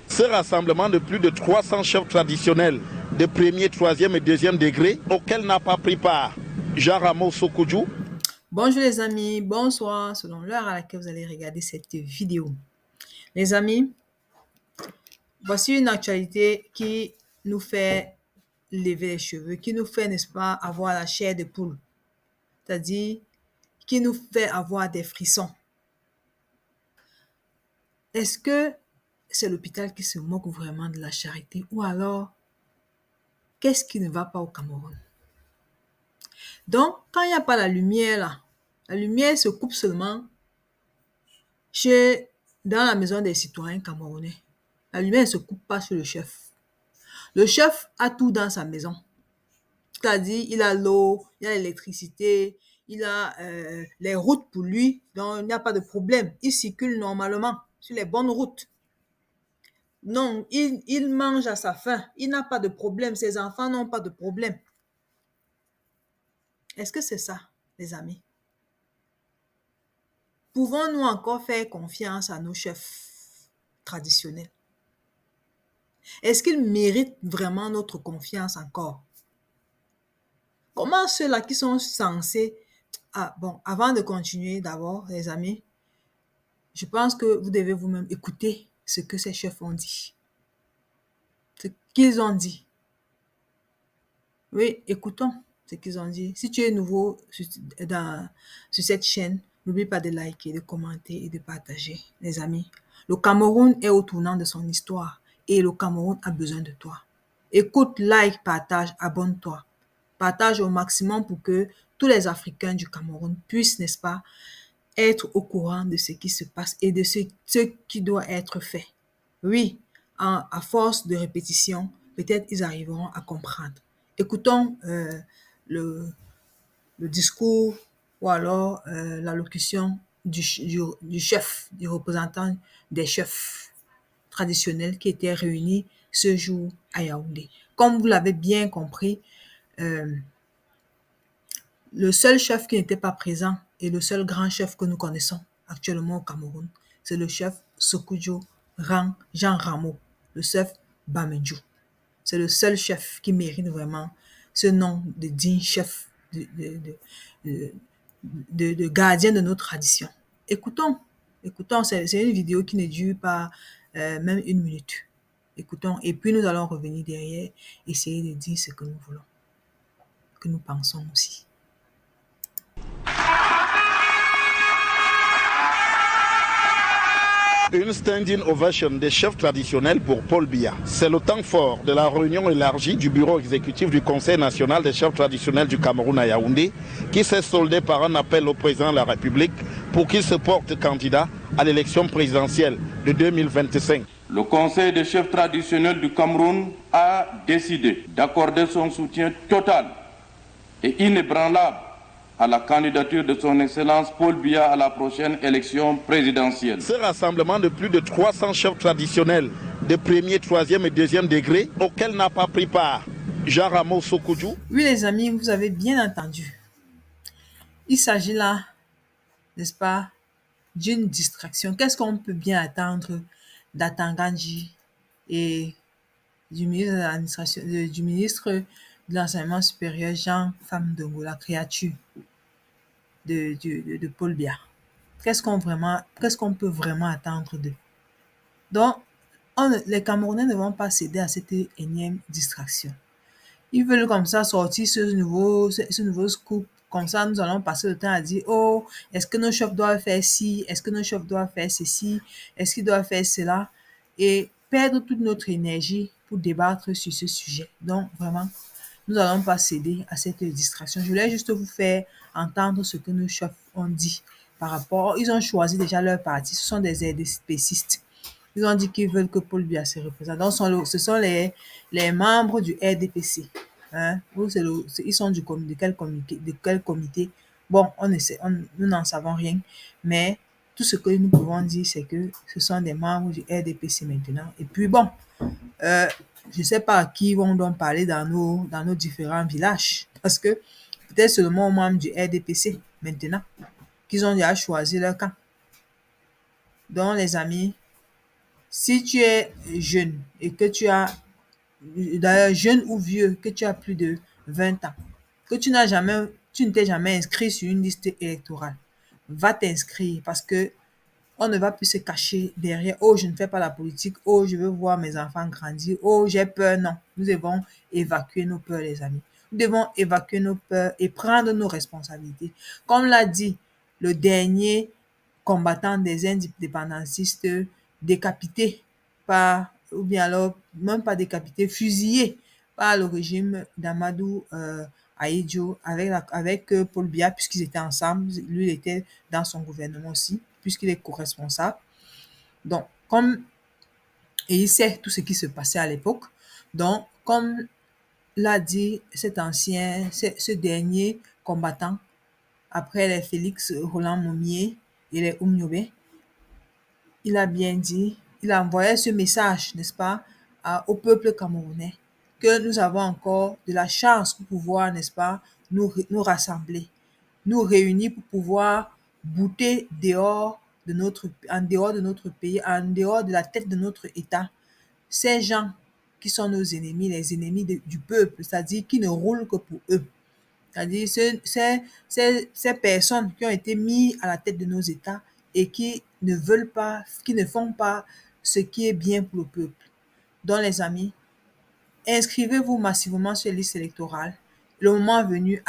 Ce rassemblement de plus de 300 chefs traditionnels de premier, troisième et deuxième degré auquel n'a pas pris part Jean Ramos Sokudjou. Bonjour les amis, bonsoir selon l'heure à laquelle vous allez regarder cette vidéo. Les amis, voici une actualité qui nous fait lever les cheveux, qui nous fait, n'est-ce pas, avoir la chair de poule, c'est-à-dire qui nous fait avoir des frissons. Est-ce que c'est l'hôpital qui se moque vraiment de la charité ou alors qu'est-ce qui ne va pas au Cameroun? Donc, quand il n'y a pas la lumière là, la lumière se coupe seulement dans la maison des citoyens camerounais. La lumière ne se coupe pas sur le chef. Le chef a tout dans sa maison. C'est-à-dire, il a l'eau, il a l'électricité, il a les routes pour lui, donc il n'y a pas de problème. Il circule normalement sur les bonnes routes. Non, il mange à sa faim. Il n'a pas de problème. Ses enfants n'ont pas de problème. Est-ce que c'est ça, les amis? Pouvons-nous encore faire confiance à nos chefs traditionnels? Est-ce qu'ils méritent vraiment notre confiance encore? Comment ceux-là qui sont censés... Ah bon, avant de continuer d'abord, les amis, je pense que vous devez vous-même écouter ce que ces chefs ont dit. Ce qu'ils ont dit. Oui, écoutons ce qu'ils ont dit. Si tu es nouveau sur cette chaîne, n'oublie pas de liker, de commenter et de partager, les amis. Le Cameroun est au tournant de son histoire et le Cameroun a besoin de toi. Écoute, like, partage, abonne-toi. Partage au maximum pour que tous les Africains du Cameroun puissent, n'est-ce pas, être au courant de ce qui se passe et de ce qui doit être fait. Oui, à force de répétition, peut-être ils arriveront à comprendre. Écoutons le discours ou alors l'allocution du chef, du représentant des chefs traditionnels qui étaient réunis ce jour à Yaoundé. Comme vous l'avez bien compris, le seul chef qui n'était pas présent et le seul grand chef que nous connaissons actuellement au Cameroun, c'est le chef Sokudjo Jean Ramo, le chef Bamedjou. C'est le seul chef qui mérite vraiment ce nom de digne chef, de gardien de nos traditions. Écoutons, c'est une vidéo qui ne dure pas même 1 minute. Écoutons, et puis nous allons revenir derrière, essayer de dire ce que nous voulons, que nous pensons aussi. Une standing ovation des chefs traditionnels pour Paul Biya. C'est le temps fort de la réunion élargie du bureau exécutif du Conseil national des chefs traditionnels du Cameroun à Yaoundé, qui s'est soldé par un appel au président de la République pour qu'il se porte candidat à l'élection présidentielle de 2025. Le Conseil des chefs traditionnels du Cameroun a décidé d'accorder son soutien total et inébranlable à la candidature de son Excellence Paul Biya à la prochaine élection présidentielle. Ce rassemblement de plus de 300 chefs traditionnels de premier, troisième et deuxième degré auquel n'a pas pris part Jean Ramos Sokudjou. Oui les amis, vous avez bien entendu. Il s'agit là, n'est-ce pas, d'une distraction. Qu'est-ce qu'on peut bien attendre d'Atanganji et du ministre de l'administration, du ministre de l'enseignement supérieur Jean Famdongo, la créature de Paul Biya? Qu'est-ce qu'on peut vraiment attendre d'eux? Donc, les Camerounais ne vont pas céder à cette énième distraction. Ils veulent comme ça sortir ce nouveau scoop. Comme ça, nous allons passer le temps à dire, oh, est-ce que nos chefs doivent faire ci? Est-ce que nos chefs doivent faire ceci? Est-ce qu'ils doivent faire cela? Et perdre toute notre énergie pour débattre sur ce sujet. Donc, vraiment, nous n'allons pas céder à cette distraction. Je voulais juste vous faire entendre ce que nos chefs ont dit par rapport. Ils ont choisi déjà leur parti. Ce sont des RDPCistes. Ils ont dit qu'ils veulent que Paul Biya se représente. Donc, ce sont les membres du RDPC. Hein? Ils sont de quel comité? Bon, nous n'en savons rien. Mais tout ce que nous pouvons dire, c'est que ce sont des membres du RDPC maintenant. Et puis bon, je ne sais pas à qui vont donc parler dans nos différents villages. Parce que peut-être seulement aux membres du RDPC maintenant qu'ils ont déjà choisi leur camp. Donc, les amis, Si tu es jeune et que tu as, d'ailleurs jeune ou vieux, que tu as plus de 20 ans, que tu ne t'es jamais inscrit sur une liste électorale, va t'inscrire parce que on ne va plus se cacher derrière, oh, je ne fais pas la politique, oh, je veux voir mes enfants grandir, oh, j'ai peur. Non, nous devons évacuer nos peurs, les amis. Nous devons évacuer nos peurs et prendre nos responsabilités. Comme l'a dit le dernier combattant des indépendancistes décapité par, ou bien alors même pas décapité, fusillé par le régime d'Amadou Ahidjo avec Paul Biya, puisqu'ils étaient ensemble. Lui, il était dans son gouvernement aussi, puisqu'il est co-responsable. Donc, et il sait tout ce qui se passait à l'époque. Donc, comme l'a dit ce dernier combattant, après les Félix Roland Momier et les Oumniobé, il a bien dit, il a envoyé ce message, n'est-ce pas, au peuple camerounais, que nous avons encore de la chance pour pouvoir, n'est-ce pas, nous rassembler, nous réunir pour pouvoir bouter en dehors de notre pays, en dehors de la tête de notre État, ces gens qui sont nos ennemis, les ennemis du peuple, c'est-à-dire qui ne roulent que pour eux. C'est-à-dire ces personnes qui ont été mises à la tête de nos États et qui ne veulent pas, qui ne font pas ce qui est bien pour le peuple. Donc les amis, inscrivez-vous massivement sur les listes électorales. Le moment venu,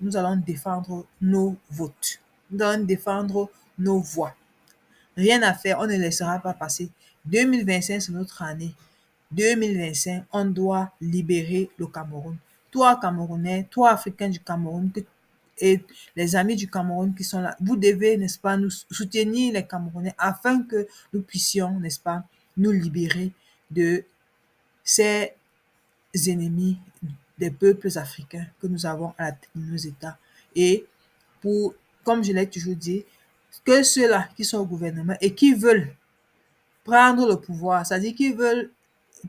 nous allons défendre nos votes. Nous allons défendre nos voix. Rien à faire, on ne laissera pas passer. 2025, c'est notre année. 2025, on doit libérer le Cameroun. Toi, Camerounais, toi, Africain du Cameroun, et les amis du Cameroun qui sont là, vous devez, n'est-ce pas, nous soutenir les Camerounais afin que nous puissions, n'est-ce pas, nous libérer de ces ennemis des peuples africains que nous avons à la tête de nos États. Et pour, comme je l'ai toujours dit, que ceux-là qui sont au gouvernement et qui veulent prendre le pouvoir, c'est-à-dire qu'ils veulent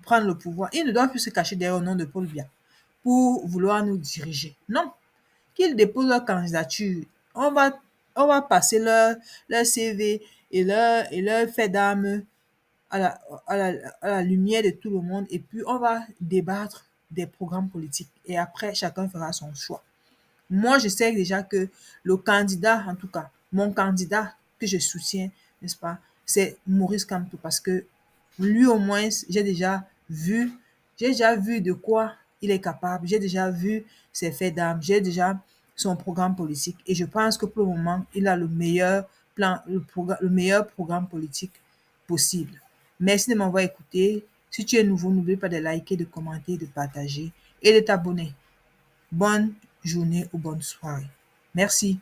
prendre le pouvoir, ils ne doivent plus se cacher derrière le nom de Paul Biya pour vouloir nous diriger. Non, qu'ils déposent leur candidature. On va passer leur CV et leur fait d'âme à la, à la lumière de tout le monde et puis on va débattre des programmes politiques et après chacun fera son choix. Moi, je sais déjà que le candidat, en tout cas, mon candidat que je soutiens, n'est-ce pas, c'est Maurice Kamto parce que lui, au moins, j'ai déjà vu de quoi il est capable, j'ai déjà vu ses faits d'armes, j'ai déjà son programme politique et je pense que pour le moment, il a le meilleur le meilleur programme politique possible. Merci de m'avoir écouté. Si tu es nouveau, n'oublie pas de liker, de commenter, de partager et de t'abonner. Bonne journée ou bonne soirée. Merci.